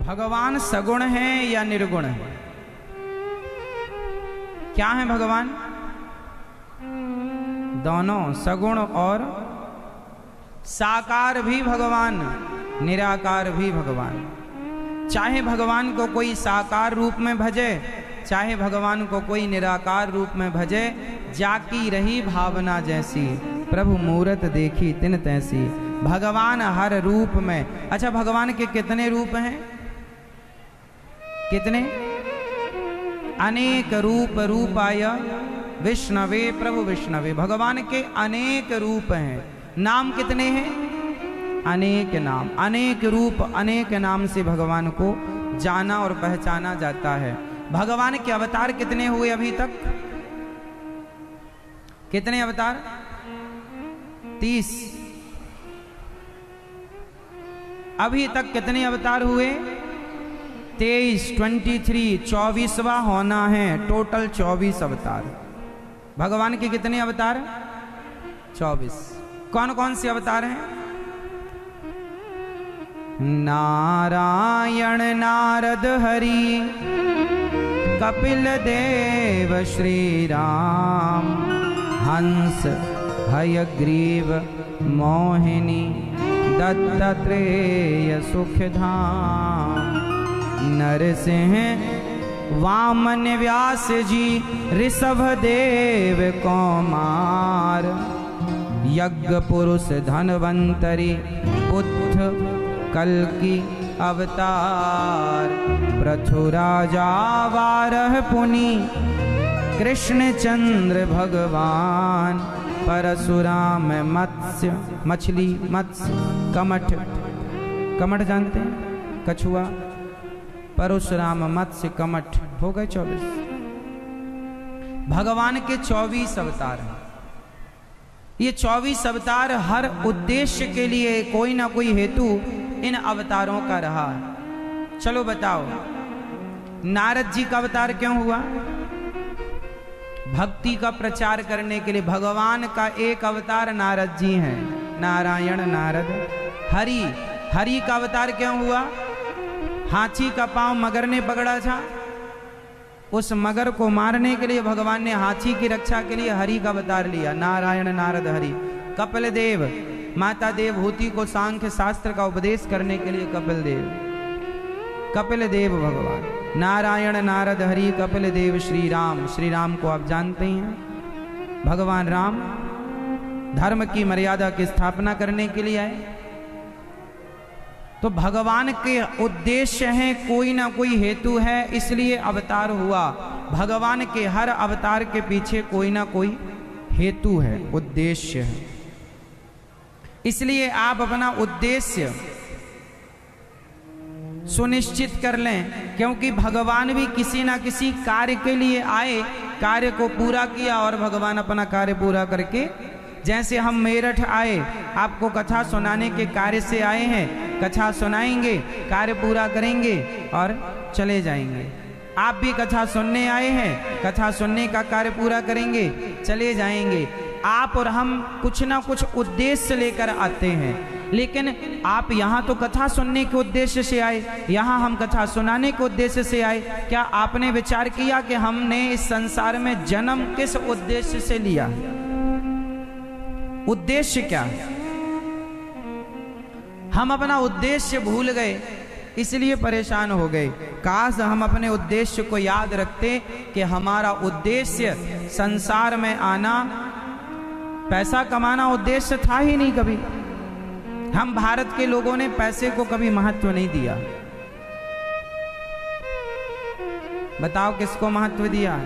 भगवान सगुण हैं या निर्गुण है? क्या है भगवान? दोनों, सगुण और साकार भी भगवान, निराकार भी भगवान। चाहे भगवान को कोई साकार रूप में भजे, चाहे भगवान को कोई निराकार रूप में भजे, जाकी रही भावना जैसी, प्रभु मूरत देखी तिन तैसी। भगवान हर रूप में। अच्छा, भगवान के कितने रूप हैं? कितने? अनेक रूप रूपाय विष्णवे प्रभु विष्णवे। भगवान के अनेक रूप हैं। नाम कितने हैं? अनेक नाम, अनेक रूप, अनेक नाम से भगवान को जाना और पहचाना जाता है। भगवान के अवतार कितने हुए अभी तक? कितने अवतार? 30। अभी तक कितने अवतार हुए? 23, 23, 24वां होना है। टोटल 24 अवतार। भगवान के कितने अवतार? 24। कौन कौन से अवतार हैं? नारायण नारद हरि, कपिल देव श्री राम, हंस हयग्रीव मोहिनी, दत्तात्रेय सुखधाम, नरसिंह वामन व्यास जी, ऋषभ देव कौमार, यज्ञ पुरुष धनवंतरी, बुद्ध कल्कि अवतार, पृथुराजा वारह पुनि, कृष्ण चंद्र भगवान, परशुराम मत्स्य, मछली मत्स्य, कमठ, कमठ जानते हैं? कछुआ। परशुराम मत्स्य कमठ, हो गए 24। भगवान के 24 अवतार हैं। ये 24 अवतार हर उद्देश्य के लिए कोई ना कोई हेतु इन अवतारों का रहा है। चलो बताओ, नारद जी का अवतार क्यों हुआ? भक्ति का प्रचार करने के लिए। भगवान का एक अवतार नारद जी हैं, नारायण नारद। हरि, हरि का अवतार क्यों हुआ? हाथी का पांव मगर ने पकड़ा था, उस मगर को मारने के लिए भगवान ने हाथी की रक्षा के लिए हरि का अवतार लिया। नारायण नारद हरि। कपिल देव, माता देवहूति को सांख्य शास्त्र का उपदेश करने के लिए कपिल देव, कपिल देव भगवान। नारायण नारद हरि कपिल देव श्री राम। श्री राम को आप जानते हैं, भगवान राम धर्म की मर्यादा की स्थापना करने के लिए आए। तो भगवान के उद्देश्य हैं, कोई ना कोई हेतु है, इसलिए अवतार हुआ। भगवान के हर अवतार के पीछे कोई ना कोई हेतु है, उद्देश्य है। इसलिए आप अपना उद्देश्य सुनिश्चित कर लें, क्योंकि भगवान भी किसी ना किसी कार्य के लिए आए, कार्य को पूरा किया और भगवान अपना कार्य पूरा करके, जैसे हम मेरठ आए, आपको कथा सुनाने के कार्य से आए हैं, कथा सुनाएंगे, कार्य पूरा करेंगे और चले जाएंगे। आप भी कथा सुनने आए हैं, कथा सुनने का कार्य पूरा करेंगे, चले जाएंगे। आप और हम कुछ ना कुछ उद्देश्य लेकर आते हैं, लेकिन आप यहाँ तो कथा सुनने के उद्देश्य से आए, यहाँ हम कथा सुनाने के उद्देश्य से आए। क्या आपने विचार किया कि हमने इस संसार में जन्म किस उद्देश्य से लिया? उद्देश्य क्या है? हम अपना उद्देश्य भूल गए, इसलिए परेशान हो गए। काश हम अपने उद्देश्य को याद रखते कि हमारा उद्देश्य संसार में आना, पैसा कमाना उद्देश्य था ही नहीं कभी। हम भारत के लोगों ने पैसे को कभी महत्व नहीं दिया। बताओ किसको महत्व दिया?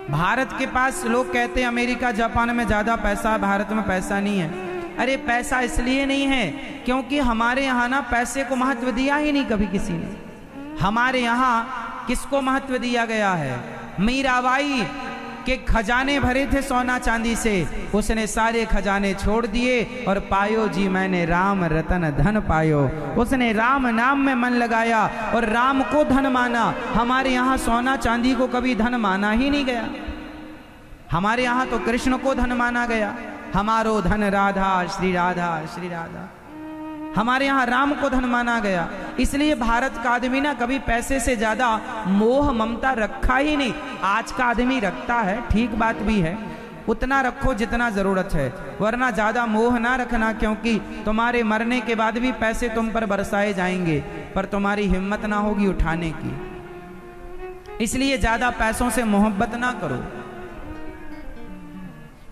भारत के पास लोग कहते हैं अमेरिका जापान में ज्यादा पैसा, भारत में पैसा नहीं है। अरे पैसा इसलिए नहीं है क्योंकि हमारे यहाँ ना पैसे को महत्व दिया ही नहीं कभी किसी ने। हमारे यहाँ किसको महत्व दिया गया है? मीराबाई के खजाने भरे थे सोना चांदी से, उसने सारे खजाने छोड़ दिए और पायो जी मैंने राम रतन धन पायो। उसने राम नाम में मन लगाया और राम को धन माना। हमारे यहाँ सोना चांदी को कभी धन माना ही नहीं गया। हमारे यहाँ तो कृष्ण को धन माना गया। हमारो धन राधा श्री राधा श्री राधा। हमारे यहाँ राम को धन माना गया। इसलिए भारत का आदमी ना कभी पैसे से ज्यादा मोह ममता रखा ही नहीं। आज का आदमी रखता है, ठीक बात भी है, उतना रखो जितना जरूरत है, वरना ज्यादा मोह ना रखना, क्योंकि तुम्हारे मरने के बाद भी पैसे तुम पर बरसाए जाएंगे, पर तुम्हारी हिम्मत ना होगी उठाने की। इसलिए ज्यादा पैसों से मोहब्बत ना करो।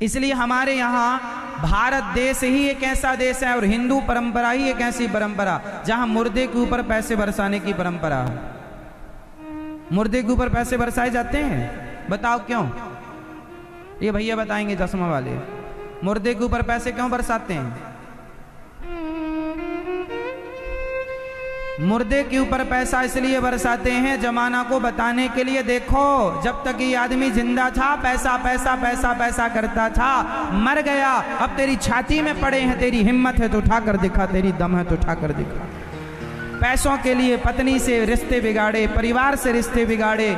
इसलिए हमारे यहाँ भारत देश ही एक ऐसा देश है और हिंदू परंपरा ही एक ऐसी परंपरा जहां मुर्दे के ऊपर पैसे बरसाने की परंपरा है। मुर्दे के ऊपर पैसे बरसाए जाते हैं, बताओ क्यों? ये भैया बताएंगे चश्मा वाले, मुर्दे के ऊपर पैसे क्यों बरसाते हैं? मुर्दे के ऊपर पैसा इसलिए बरसाते हैं जमाना को बताने के लिए। देखो, जब तक ये आदमी जिंदा था पैसा पैसा पैसा पैसा करता था, मर गया अब तेरी छाती में पड़े हैं, तेरी हिम्मत है तो उठा कर दिखा, तेरी दम है तो उठा कर दिखा। पैसों के लिए पत्नी से रिश्ते बिगाड़े, परिवार से रिश्ते बिगाड़े,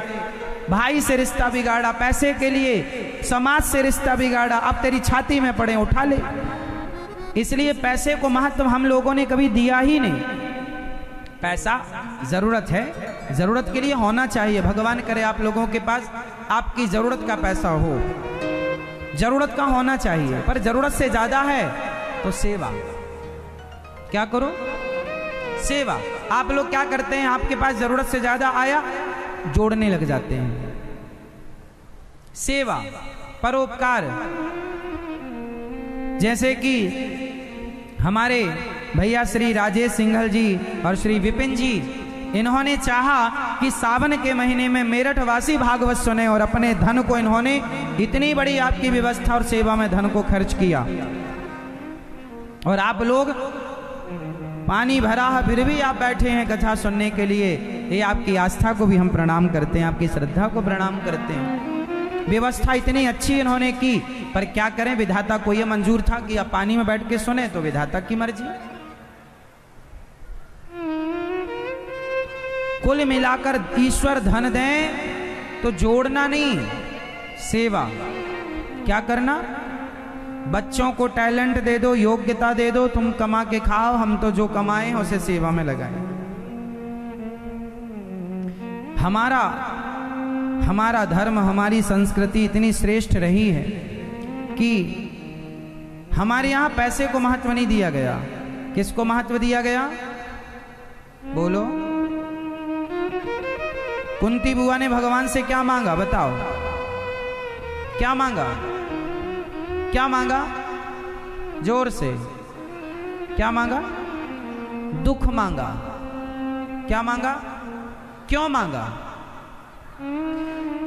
भाई से रिश्ता बिगाड़ा, पैसे के लिए समाज से रिश्ता बिगाड़ा, अब तेरी छाती में पड़े उठा ले। इसलिए पैसे को महत्व हम लोगों ने कभी दिया ही नहीं। पैसा जरूरत है, जरूरत के लिए होना चाहिए। भगवान करे आप लोगों के पास आपकी जरूरत का पैसा हो, जरूरत का होना चाहिए, पर जरूरत से ज्यादा है तो सेवा। क्या करो? सेवा। आप लोग क्या करते हैं? आपके पास जरूरत से ज्यादा आया, जोड़ने लग जाते हैं। सेवा, परोपकार। जैसे कि हमारे भैया श्री राजेश सिंघल जी और श्री विपिन जी, इन्होंने चाहा कि सावन के महीने में मेरठ वासी भागवत सुने और अपने धन को इन्होंने इतनी बड़ी आपकी व्यवस्था और सेवा में धन को खर्च किया। और आप लोग पानी भरा है फिर भी आप बैठे हैं कथा सुनने के लिए। ये आपकी आस्था को भी हम प्रणाम करते हैं, आपकी श्रद्धा को प्रणाम करते हैं। व्यवस्था इतनी अच्छी इन्होंने की, पर क्या करें, विधाता को यह मंजूर था कि आप पानी में बैठ के सुने, तो विधाता की मर्जी। कुल मिलाकर ईश्वर धन दें तो जोड़ना नहीं, सेवा। क्या करना? बच्चों को टैलेंट दे दो, योग्यता दे दो, तुम कमा के खाओ, हम तो जो कमाए हैं उसे सेवा में लगाएं। हमारा धर्म, हमारी संस्कृति इतनी श्रेष्ठ रही है कि हमारे यहाँ पैसे को महत्व नहीं दिया गया। किसको महत्व दिया गया? बोलो। कुंती बुआ ने भगवान से क्या मांगा? बताओ, क्या मांगा? क्या मांगा? जोर से क्या मांगा? दुख मांगा। क्या मांगा? क्यों मांगा?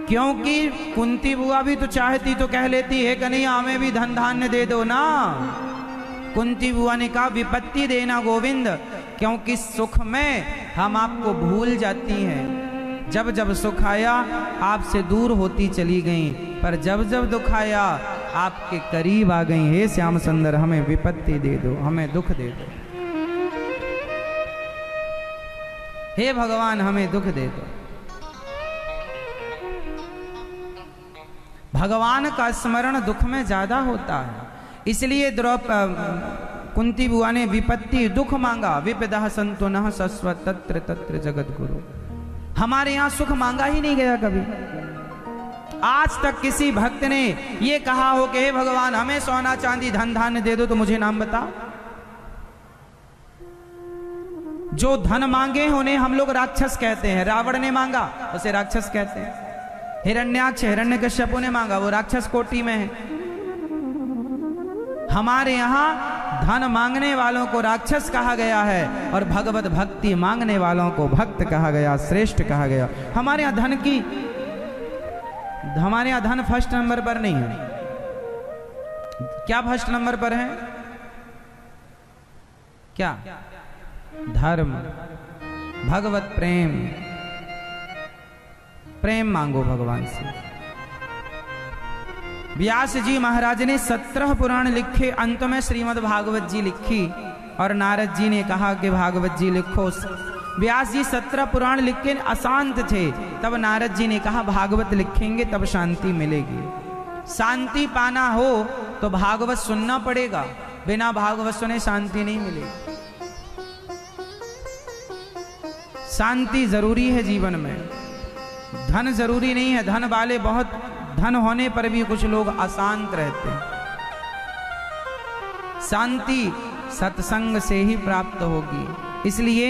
क्योंकि कुंती बुआ भी तो चाहती तो कह लेती है कन्हैया हमें भी धन धान्य दे दो ना। कुंती बुआ ने कहा विपत्ति देना गोविंद, क्योंकि सुख में हम आपको भूल जाती हैं। जब जब सुख आया आपसे दूर होती चली गई, पर जब जब दुख आया आपके करीब आ गई। हे श्याम सुंदर हमें विपत्ति दे दो, हमें दुख दे दो। हे भगवान हमें दुख दे दो। भगवान का स्मरण दुख में ज्यादा होता है, इसलिए कुंती बुआ ने विपत्ति दुख मांगा। विपदा संतो न सस्व तत्र तत्र जगत गुरु। हमारे यहाँ सुख मांगा ही नहीं गया कभी। आज तक किसी भक्त ने ये कहा हो कि हे भगवान हमें सोना चांदी धन धान्य दे दो, तो मुझे नाम बता। जो धन मांगे उन्हें हम लोग राक्षस कहते हैं। रावण ने मांगा उसे राक्षस कहते हैं। हिरण्याक्ष हिरण्यकश्यप ने मांगा, वो राक्षस कोटि में है। हमारे यहाँ धन मांगने वालों को राक्षस कहा गया है और भगवत भक्ति मांगने वालों को भक्त कहा गया, श्रेष्ठ कहा गया। हमारे यहाँ धन फर्स्ट नंबर पर नहीं है। क्या फर्स्ट नंबर पर है? क्या? धर्म, भगवत प्रेम। प्रेम मांगो भगवान से। व्यास जी महाराज ने 17 पुराण लिखे, अंत में श्रीमद् भागवत जी लिखी और नारद जी ने कहा कि भागवत जी लिखो। व्यास जी 17 पुराण लिख के अशांत थे, तब नारद जी ने कहा भागवत लिखेंगे तब शांति मिलेगी। शांति पाना हो तो भागवत सुनना पड़ेगा, बिना भागवत सुने शांति नहीं मिलेगी। शांति जरूरी है जीवन में। धन जरूरी नहीं है, धन वाले बहुत धन होने पर भी कुछ लोग अशांत रहते हैं। शांति सत्संग से ही प्राप्त होगी, इसलिए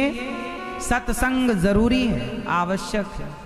सत्संग जरूरी है, आवश्यक है।